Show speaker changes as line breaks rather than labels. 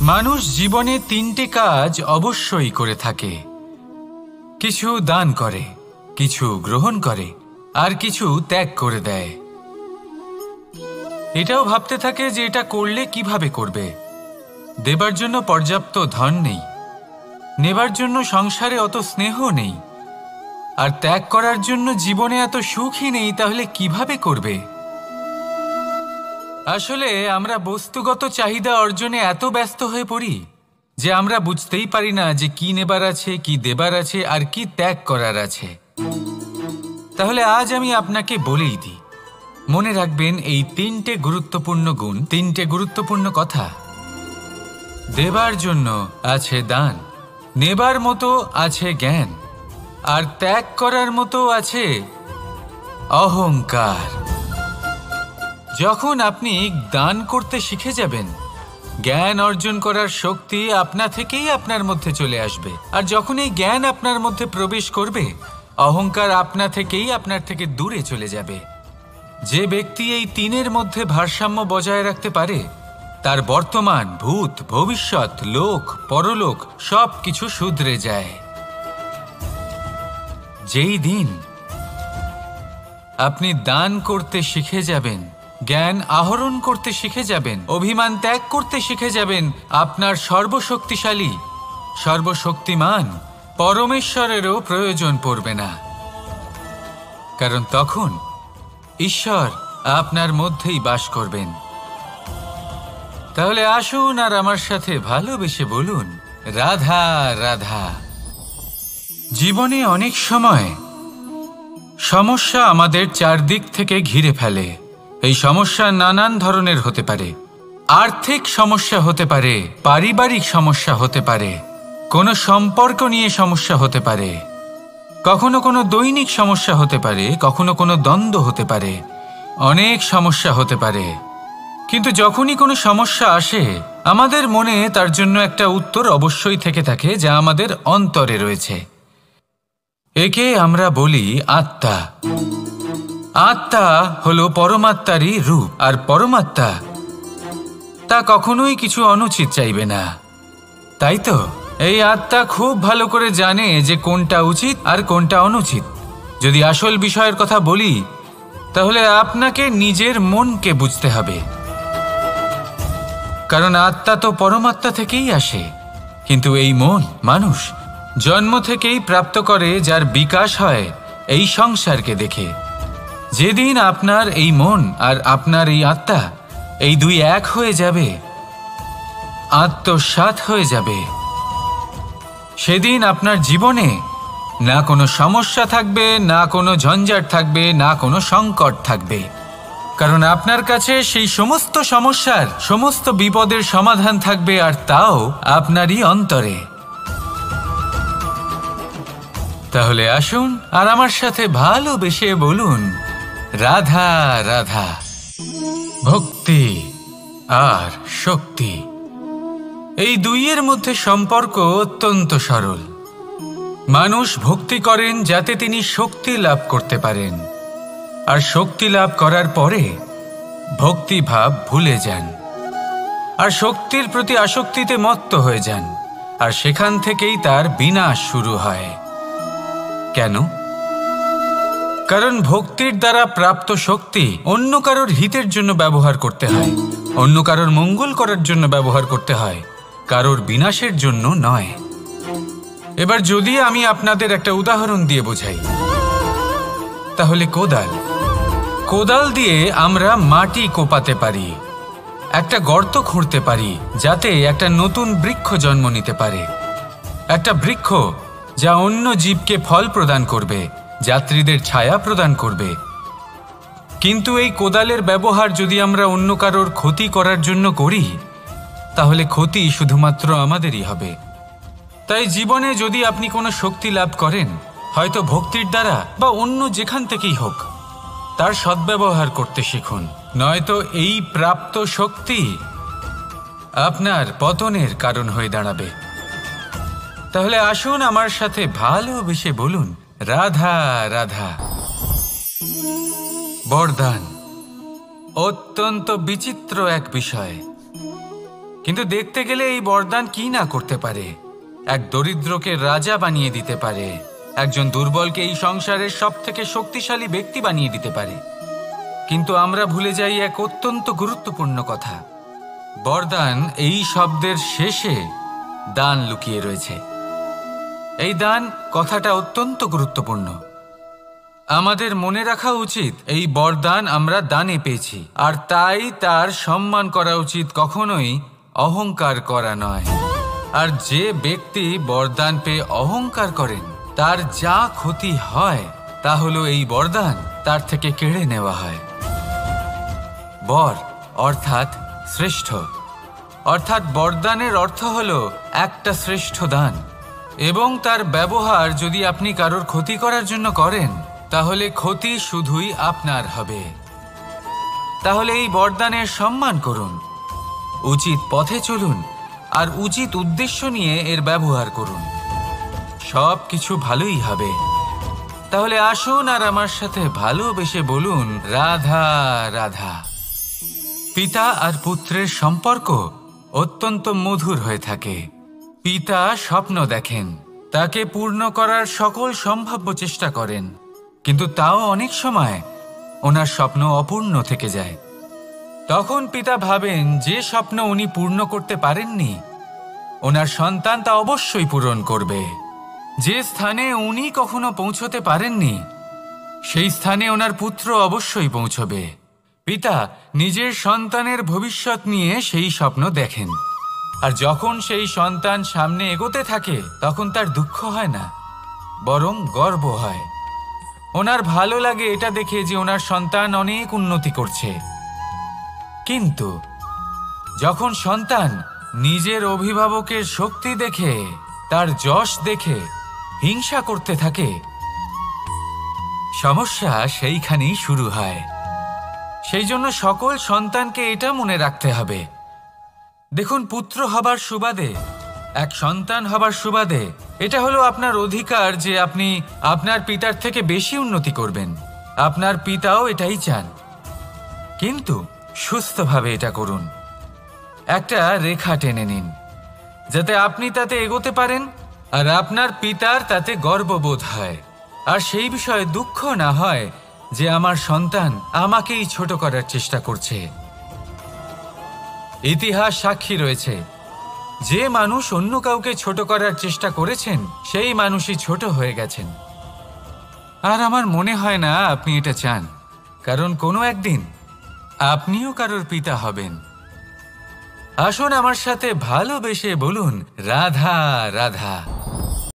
মানুষ জীবনে তিনটে কাজ অবশ্যই করে থাকে। কিছু দান করে, কিছু গ্রহণ করে, আর কিছু ত্যাগ করে দেয়। এটাও ভাবতে থাকে যে এটা করলে কিভাবে করবে। দেবার জন্য পর্যাপ্ত ধন নেই, নেবার জন্য সংসারে অত স্নেহ নেই, আর ত্যাগ করার জন্য জীবনে এত সুখই নেই, তাহলে কিভাবে করবে? আসলে আমরা বস্তুগত চাহিদা অর্জনে এত ব্যস্ত হয়ে পড়ি যে আমরা বুঝতেই পারি না যে কি নেবার আছে, কি দেবার আছে, আর কি ত্যাগ করার আছে। তাহলে আজ আমি আপনাকে বলেই দিই, মনে রাখবেন এই তিনটে গুরুত্বপূর্ণ গুণ, তিনটে গুরুত্বপূর্ণ কথা। দেবার জন্য আছে দান, নেবার মতো আছে জ্ঞান, আর ত্যাগ করার মতো আছে অহংকার। যখন আপনি দান করতে শিখে যাবেন, জ্ঞান অর্জন করার শক্তি আপনা থেকেই আপনার মধ্যে চলে আসবে। আর যখন এই জ্ঞান আপনার মধ্যে প্রবেশ করবে, অহংকার আপনা থেকেই আপনার থেকে দূরে চলে যাবে। যে ব্যক্তি এই তিনের মধ্যে ভারসাম্য বজায় রাখতে পারে, তার বর্তমান, ভূত, ভবিষ্যৎ, লোক, পরলোক সব কিছু শুধরে যায়। যেই দিন আপনি দান করতে শিখে যাবেন, জ্ঞান আহরণ করতে শিখে যাবেন, অভিমান ত্যাগ করতে শিখে যাবেন, আপনার সর্বশক্তিশালী, সর্বশক্তিমান পরমেশ্বরেরও প্রয়োজন পড়বে না। কারণ তখন ঈশ্বর আপনার মধ্যেই বাস করবেন। তাহলে আসুন আর আমার সাথে ভালোবেসে বলুন, রাধা রাধা। জীবনে অনেক সময় সমস্যা আমাদের চারদিক থেকে ঘিরে ফেলে। এই সমস্যা নানান ধরনের হতে পারে। আর্থিক সমস্যা হতে পারে, পারিবারিক সমস্যা হতে পারে, কোনো সম্পর্ক নিয়ে সমস্যা হতে পারে, কখনো কোনো দৈনিক সমস্যা হতে পারে, কখনো কোনো দ্বন্দ্ব হতে পারে, অনেক সমস্যা হতে পারে। কিন্তু যখনই কোনো সমস্যা আসে, আমাদের মনে তার জন্য একটা উত্তর অবশ্যই থেকে থাকে, যা আমাদের অন্তরে রয়েছে। একে আমরা বলি আত্মা। আত্মা হলো পরমাত্মারই রূপ, আর পরমাত্মা তা কখনোই কিছু অনুচিত চাইবে না, তাই তো? এই আত্মা খুব ভালো করে জানে যে কোনটা উচিত আর কোনটা অনুচিত। যদি আসল বিষয়ের কথা বলি, তাহলে আপনাকে নিজের মনকে বুঝতে হবে। কারণ আত্মা তো পরমাত্মা থেকেই আসে, কিন্তু এই মন মানুষ জন্ম থেকেই প্রাপ্ত করে, যার বিকাশ হয় এই সংসারকে দেখে। যেদিন আপনার এই মন আর আপনার এই আত্মা, এই দুই এক হয়ে যাবে, আত্মসাৎ হয়ে যাবে, সেদিন আপনার জীবনে না কোনো সমস্যা থাকবে, না কোনো ঝঞ্ঝাট থাকবে, না কোনো সংকট থাকবে। কারণ আপনার কাছে সেই সমস্ত সমস্যার, সমস্ত বিপদের সমাধান থাকবে, আর তাও আপনারই অন্তরে। তাহলে আসুন আর আমার সাথে ভালোবেসে বলুন, রাধা রাধা। ভক্তি আর শক্তি, এই দুইয়ের মধ্যে সম্পর্ক অত্যন্ত সরল। মানুষ ভক্তি করেন যাতে তিনি শক্তি লাভ করতে পারেন, আর শক্তি লাভ করার পরে ভক্তিভাব ভুলে যান, আর শক্তির প্রতি আসক্তিতে মত্ত হয়ে যান, আর সেখান থেকেই তার বিনাশ শুরু হয়। কেন? কারণ ভক্তির দ্বারা প্রাপ্ত শক্তি অন্য কারোর হিতের জন্য ব্যবহার করতে হয়, অন্য কারোর মঙ্গল করার জন্য ব্যবহার করতে হয়, কারোর বিনাশের জন্য নয়। এবার যদি আমি আপনাদের একটা উদাহরণ দিয়ে বোঝাই, তাহলে কোদাল দিয়ে আমরা মাটি কোপাতে পারি, একটা গর্ত খুঁড়তে পারি, যাতে একটা নতুন বৃক্ষ জন্ম নিতে পারে। একটা বৃক্ষ যা অন্য জীবকে ফল প্রদান করবে, যাত্রীদের ছায়া প্রদান করবে। কিন্তু এই কোদালের ব্যবহার যদি আমরা অন্য কারোর ক্ষতি করার জন্য করি, তাহলে ক্ষতি শুধুমাত্র আমাদেরই হবে। তাই জীবনে যদি আপনি কোনো শক্তি লাভ করেন, হয়তো ভক্তির দ্বারা বা অন্য যেখান থেকেই হোক, তার সদ্ব্যবহার করতে শিখুন, নয়তো এই প্রাপ্ত শক্তি আপনার পতনের কারণ হয়ে দাঁড়াবে। তাহলে আসুন আমার সাথে ভালোবেসে বলুন, রাধা রাধা। বরদান অত্যন্ত বিচিত্র এক বিষয়। কিন্তু দেখতে গেলে এই বরদান কি না করতে পারে। এক দরিদ্রকে রাজা বানিয়ে দিতে পারে, একজন দুর্বলকে এই সংসারের সবথেকে শক্তিশালী ব্যক্তি বানিয়ে দিতে পারে। কিন্তু আমরা ভুলে যাই এক অত্যন্ত গুরুত্বপূর্ণ কথা। বরদান এই শব্দের শেষে দান লুকিয়ে রয়েছে। এই দান কথাটা অত্যন্ত গুরুত্বপূর্ণ। আমাদের মনে রাখা উচিত এই বরদান আমরা দানে পেয়েছি, আর তাই তার সম্মান করা উচিত, কখনোই অহংকার করা নয়। আর যে ব্যক্তি বরদান পেয়ে অহংকার করেন তার যা ক্ষতি হয় তা হলো এই বরদান তার থেকে কেড়ে নেওয়া হয়। বর অর্থাৎ শ্রেষ্ঠ, অর্থাৎ বরদানের অর্থ হলো একটা শ্রেষ্ঠ দান, এবং তার ব্যবহার যদি আপনি কারোর ক্ষতি করার জন্য করেন তাহলে ক্ষতি শুধুই আপনার হবে। তাহলে এই বরদানের সম্মান করুন, উচিত পথে চলুন, আর উচিত উদ্দেশ্য নিয়ে এর ব্যবহার করুন। সব কিছু ভালোই হবে। তাহলে আসুন আর আমার সাথে ভালোবেসে বলুন, রাধা রাধা। পিতা আর পুত্রের সম্পর্ক অত্যন্ত মধুর হয়ে থাকে। পিতা স্বপ্ন দেখেন, তাকে পূর্ণ করার সকল সম্ভাব্য চেষ্টা করেন, কিন্তু তাও অনেক সময় ওনার স্বপ্ন অপূর্ণ থেকে যায়। তখন পিতা ভাবেন যে স্বপ্ন উনি পূর্ণ করতে পারেননি ওনার সন্তান তা অবশ্যই পূরণ করবে। যে স্থানে উনি কখনো পৌঁছতে পারেননি সেই স্থানে ওনার পুত্র অবশ্যই পৌঁছবে। পিতা নিজের সন্তানের ভবিষ্যৎ নিয়ে সেই স্বপ্ন দেখেন, আর যখন সেই সন্তান সামনে এগোতে থাকে তখন তার দুঃখ হয় না, বরং গর্ব হয়। ওনার ভালো লাগে এটা দেখে যে ওনার সন্তান অনেক উন্নতি করছে। কিন্তু যখন সন্তান নিজের অভিভাবকের শক্তি দেখে, তার যশ দেখে হিংসা করতে থাকে, সমস্যা সেইখানেই শুরু হয়। সেই জন্য সকল সন্তানকে এটা মনে রাখতে হবে, দেখুন, পুত্র হবার সুবাদে, এক সন্তান হবার সুবাদে এটা হলো আপনার অধিকার যে আপনি আপনার পিতার থেকে বেশি উন্নতি করবেন। আপনার পিতাও এটাই চান, কিন্তু সুস্থভাবে এটা করুন। একটা রেখা টেনে নিন যাতে আপনি তাতে এগোতে পারেন আর আপনার পিতার তাতে গর্ববোধ হয়, আর সেই বিষয়ে দুঃখ না হয় যে আমার সন্তান আমাকেই ছোট করার চেষ্টা করছে। ইতিহাস সাক্ষী রয়েছে, যে মানুষ অন্য কাউকে ছোট করার চেষ্টা করেছেন সেই মানুষই ছোট হয়ে গেছেন। আর আমার মনে হয় না আপনি এটা চান, কারণ কোনো একদিন আপনিও কারোর পিতা হবেন। আসুন আমার সাথে ভালোবেসে বলুন, রাধা রাধা।